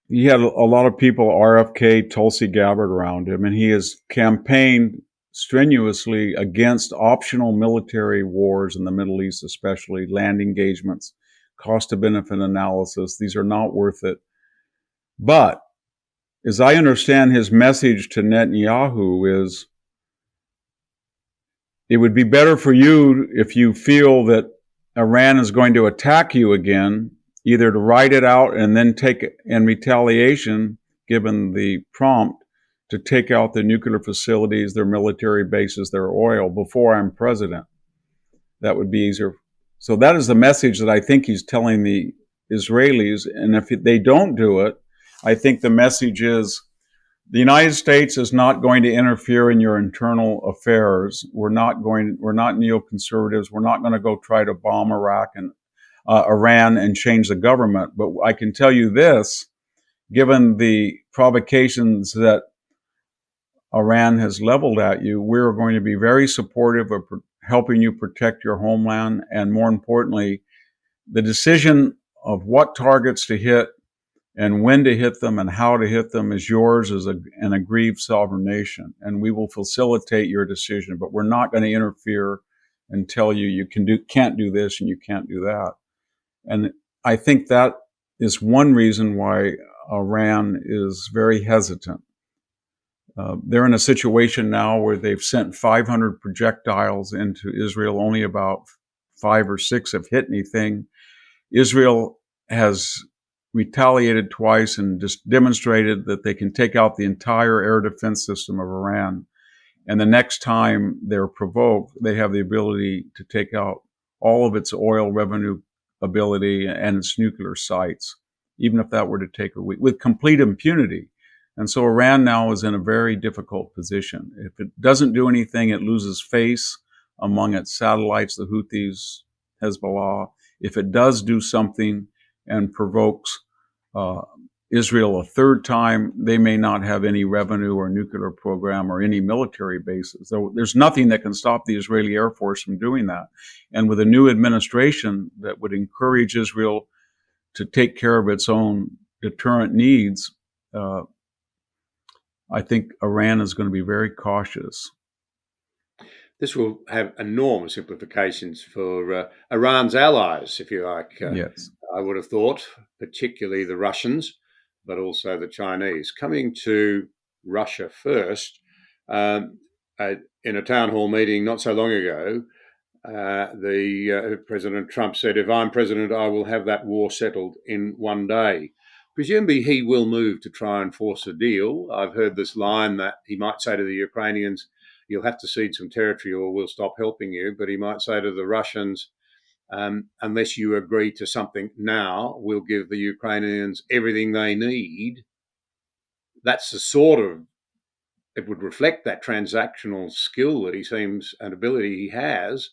he had a lot of people, RFK, Tulsi Gabbard around him, and he has campaigned strenuously against optional military wars in the Middle East, especially land engagements, cost to benefit analysis. These are not worth it. But as I understand his message to Netanyahu is, it would be better for you if you feel that Iran is going to attack you again, either to write it out and then take it in retaliation, given the prompt, to take out the nuclear facilities, their military bases, their oil before I'm president. That would be easier. So that is the message that I think he's telling the Israelis. And if they don't do it, I think the message is, the United States is not going to interfere in your internal affairs. We're not neoconservatives. We're not going to go try to bomb Iraq and Iran and change the government. But I can tell you this, given the provocations that Iran has leveled at you, we're going to be very supportive of helping you protect your homeland. And more importantly, the decision of what targets to hit and when to hit them and how to hit them is yours as an aggrieved sovereign nation. And we will facilitate your decision, but we're not going to interfere and tell you you can't do this and you can't do that. And I think that is one reason why Iran is very hesitant. They're in a situation now where they've sent 500 projectiles into Israel. Only about 5 or 6 have hit anything. Israel has retaliated twice and just demonstrated that they can take out the entire air defense system of Iran. And the next time they're provoked, they have the ability to take out all of its oil revenue ability and its nuclear sites, even if that were to take a week, with complete impunity. And so Iran now is in a very difficult position. If it doesn't do anything, it loses face among its satellites, the Houthis, Hezbollah. If it does do something and provokes Israel a third time, they may not have any revenue or nuclear program or any military bases. So there's nothing that can stop the Israeli Air Force from doing that. And with a new administration that would encourage Israel to take care of its own deterrent needs, I think Iran is going to be very cautious. This will have enormous implications for Iran's allies, if you like. Yes. I would have thought, particularly the Russians, but also the Chinese. Coming to Russia first, in a town hall meeting not so long ago, President Trump said, if I'm president, I will have that war settled in one day. Presumably he will move to try and force a deal. I've heard this line that he might say to the Ukrainians, you'll have to cede some territory or we'll stop helping you. But he might say to the Russians, unless you agree to something now, we'll give the Ukrainians everything they need. That's the sort of, it would reflect that transactional skill that he seems, and ability he has.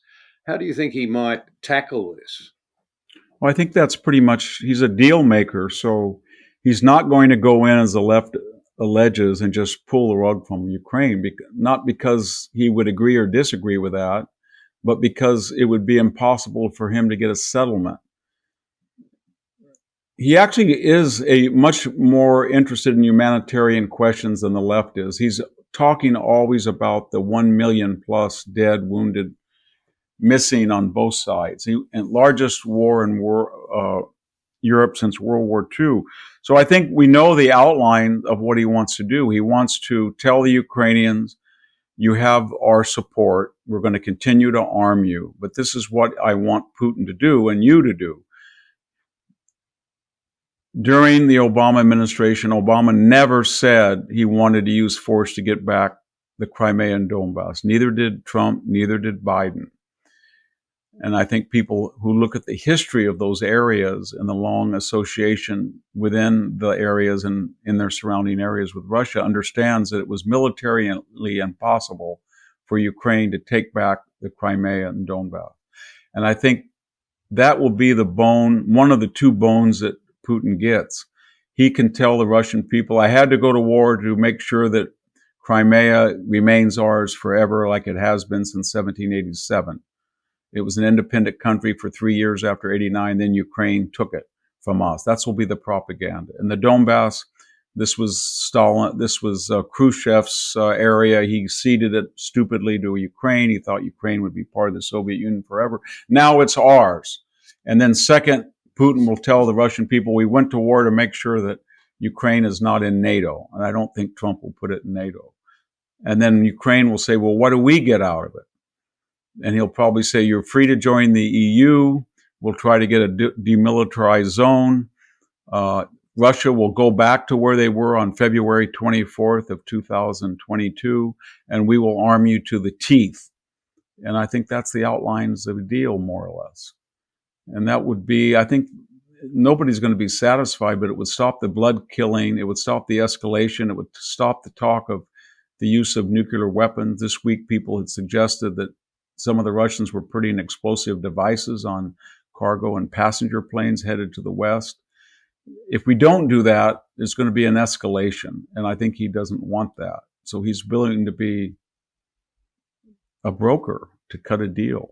How do you think he might tackle this? Well, I think that's pretty much, he's a deal maker. So he's not going to go in, as the left alleges, and just pull the rug from Ukraine, not because he would agree or disagree with that, but because it would be impossible for him to get a settlement. He actually is much more interested in humanitarian questions than the left is. He's talking always about the 1 million plus dead, wounded, missing on both sides. Largest war in Europe since World War II. So I think we know the outline of what he wants to do. He wants to tell the Ukrainians, you have our support. We're going to continue to arm you. But this is what I want Putin to do and you to do. During the Obama administration, Obama never said he wanted to use force to get back the Crimea and Donbass. Neither did Trump, neither did Biden. And I think people who look at the history of those areas and the long association within the areas and in their surrounding areas with Russia understands that it was militarily impossible for Ukraine to take back the Crimea and Donbass. And I think that will be the bone, one of the two bones that Putin gets. He can tell the Russian people, I had to go to war to make sure that Crimea remains ours forever, like it has been since 1787. It was an independent country for 3 years after 89. Then Ukraine took it from us. That's will be the propaganda. In the Donbass, this was Stalin. This was Khrushchev's area. He ceded it stupidly to Ukraine. He thought Ukraine would be part of the Soviet Union forever. Now it's ours. And then second, Putin will tell the Russian people, we went to war to make sure that Ukraine is not in NATO. And I don't think Trump will put it in NATO. And then Ukraine will say, well, what do we get out of it? And he'll probably say, you're free to join the EU. We'll try to get a demilitarized zone. Russia will go back to where they were on February 24th of 2022, and we will arm you to the teeth. And I think that's the outlines of the deal, more or less. And that would be, I think, nobody's going to be satisfied, but it would stop the blood killing. It would stop the escalation. It would stop the talk of the use of nuclear weapons. This week, people had suggested that some of the Russians were putting explosive devices on cargo and passenger planes headed to the west. If we don't do that, there's going to be an escalation, and I think he doesn't want that. So he's willing to be a broker to cut a deal.